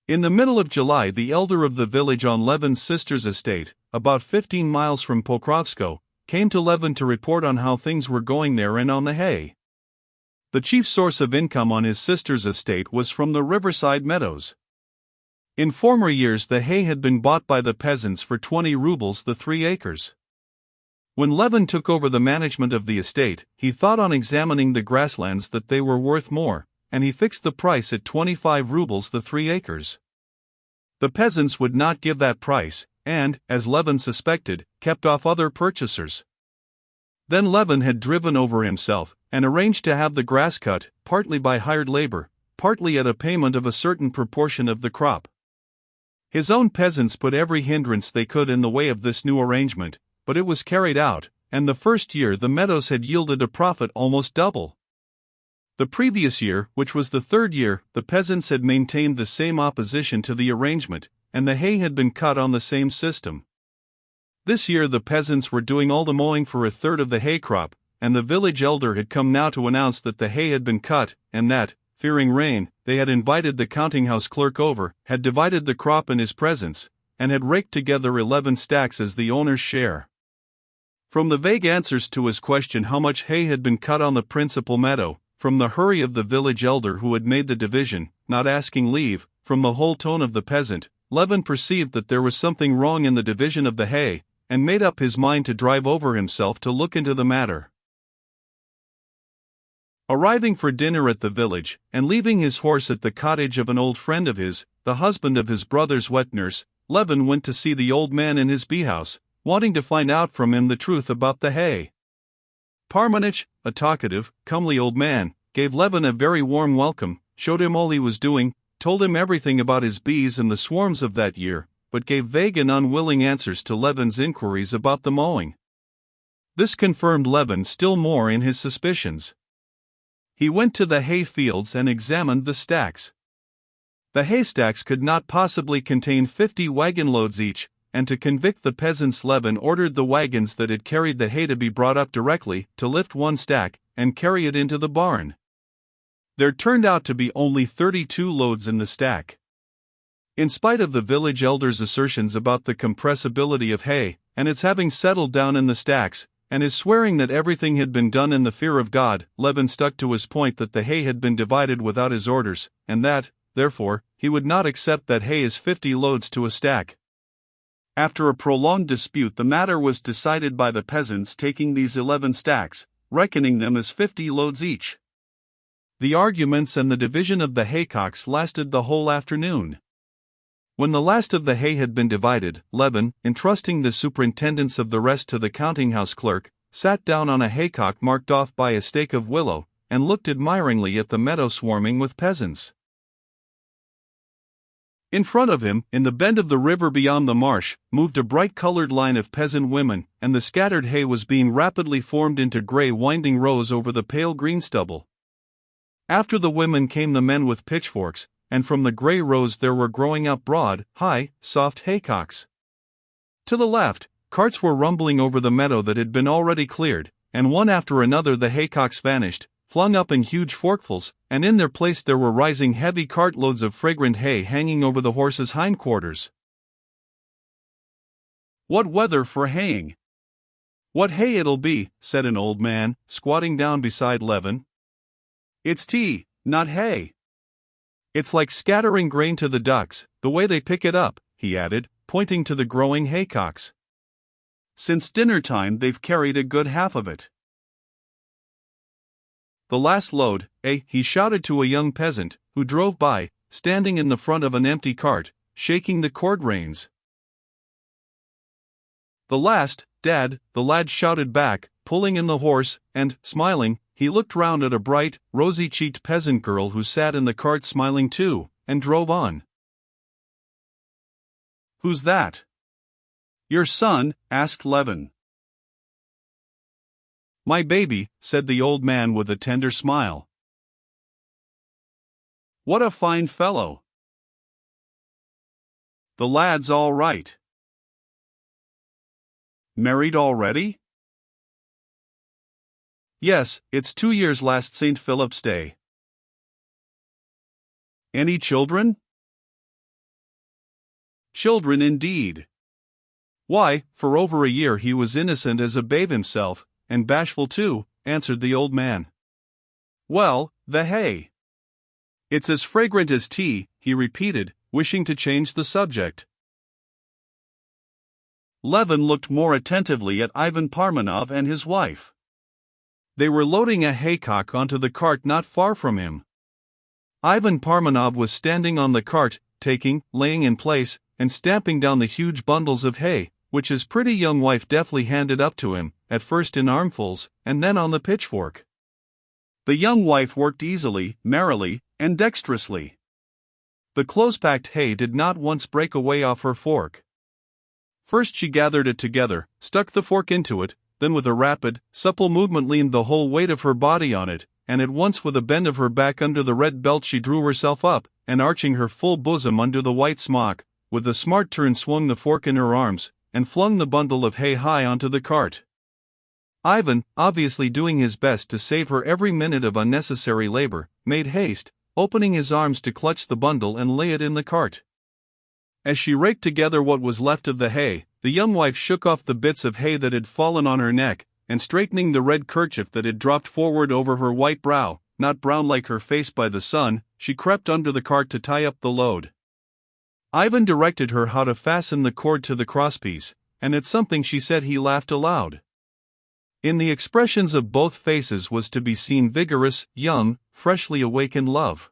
In the middle of July, the elder of the village on Levin's sister's estate, about 15 miles from Pokrovsko, came to Levin to report on how things were going there and on the hay. The chief source of income on his sister's estate was from the riverside meadows. In former years, the hay had been bought by the peasants for 20 rubles the 3 acres. When Levin took over the management of the estate, he thought on examining the grasslands that they were worth more, and he fixed the price at 25 rubles the 3 acres. The peasants would not give that price, and, as Levin suspected, kept off other purchasers. Then Levin had driven over himself, and arranged to have the grass cut, partly by hired labor, partly at a payment of a certain proportion of the crop. His own peasants put every hindrance they could in the way of this new arrangement, but it was carried out, and the first year the meadows had yielded a profit almost double. The previous year, which was the third year, the peasants had maintained the same opposition to the arrangement, and the hay had been cut on the same system. This year the peasants were doing all the mowing for a third of the hay crop, and the village elder had come now to announce that the hay had been cut, and that, fearing rain, they had invited the counting-house clerk over, had divided the crop in his presence, and had raked together 11 stacks as the owner's share. From the vague answers to his question how much hay had been cut on the principal meadow, from the hurry of the village elder who had made the division, not asking leave, from the whole tone of the peasant, Levin perceived that there was something wrong in the division of the hay, and made up his mind to drive over himself to look into the matter. Arriving for dinner at the village, and leaving his horse at the cottage of an old friend of his, the husband of his brother's wet nurse, Levin went to see the old man in his bee-house, wanting to find out from him the truth about the hay. Parmenich, a talkative, comely old man, gave Levin a very warm welcome, showed him all he was doing, told him everything about his bees and the swarms of that year, but gave vague and unwilling answers to Levin's inquiries about the mowing. This confirmed Levin still more in his suspicions. He went to the hay fields and examined the stacks. The haystacks could not possibly contain 50 wagon loads each, and to convict the peasants Levin ordered the wagons that had carried the hay to be brought up directly, to lift one stack, and carry it into the barn. There turned out to be only 32 loads in the stack. In spite of the village elder's assertions about the compressibility of hay, and its having settled down in the stacks, and his swearing that everything had been done in the fear of God, Levin stuck to his point that the hay had been divided without his orders, and that, therefore, he would not accept that hay as 50 loads to a stack. After a prolonged dispute, the matter was decided by the peasants taking these 11 stacks, reckoning them as 50 loads each. The arguments and the division of the haycocks lasted the whole afternoon. When the last of the hay had been divided, Levin, entrusting the superintendence of the rest to the counting-house clerk, sat down on a haycock marked off by a stake of willow, and looked admiringly at the meadow swarming with peasants. In front of him, in the bend of the river beyond the marsh, moved a bright-colored line of peasant women, and the scattered hay was being rapidly formed into gray winding rows over the pale green stubble. After the women came the men with pitchforks, and from the gray rows there were growing up broad, high, soft haycocks. To the left, carts were rumbling over the meadow that had been already cleared, and one after another the haycocks vanished, flung up in huge forkfuls, and in their place there were rising heavy cartloads of fragrant hay hanging over the horses' hindquarters. "What weather for haying! What hay it'll be," said an old man, squatting down beside Levin. "It's tea, not hay. It's like scattering grain to the ducks, the way they pick it up," he added, pointing to the growing haycocks. "Since dinner time they've carried a good half of it. The last load, eh?" he shouted to a young peasant, who drove by, standing in the front of an empty cart, shaking the cord reins. "The last, Dad," the lad shouted back, pulling in the horse, and, smiling, he looked round at a bright, rosy-cheeked peasant girl who sat in the cart smiling too, and drove on. "Who's that?" "Your son?" asked Levin. "My baby," said the old man with a tender smile. "What a fine fellow." "The lad's all right." "Married already?" "Yes, it's 2 years last St. Philip's Day." "Any children?" Children indeed. Why, for over a year he was innocent as a babe himself, and bashful too, answered the old man. Well, the hay. It's as fragrant as tea, he repeated, wishing to change the subject. Levin looked more attentively at Ivan Parmenov and his wife. They were loading a haycock onto the cart not far from him. Ivan Parmenov was standing on the cart, taking, laying in place, and stamping down the huge bundles of hay, which his pretty young wife deftly handed up to him, at first in armfuls, and then on the pitchfork. The young wife worked easily, merrily, and dexterously. The close-packed hay did not once break away off her fork. First she gathered it together, stuck the fork into it, then with a rapid, supple movement leaned the whole weight of her body on it, and at once with a bend of her back under the red belt she drew herself up, and arching her full bosom under the white smock, with a smart turn swung the fork in her arms, and flung the bundle of hay high onto the cart. Ivan, obviously doing his best to save her every minute of unnecessary labor, made haste, opening his arms to clutch the bundle and lay it in the cart. As she raked together what was left of the hay, the young wife shook off the bits of hay that had fallen on her neck, and straightening the red kerchief that had dropped forward over her white brow, not brown like her face by the sun, she crept under the cart to tie up the load. Ivan directed her how to fasten the cord to the crosspiece, and at something she said he laughed aloud. In the expressions of both faces was to be seen vigorous, young, freshly awakened love.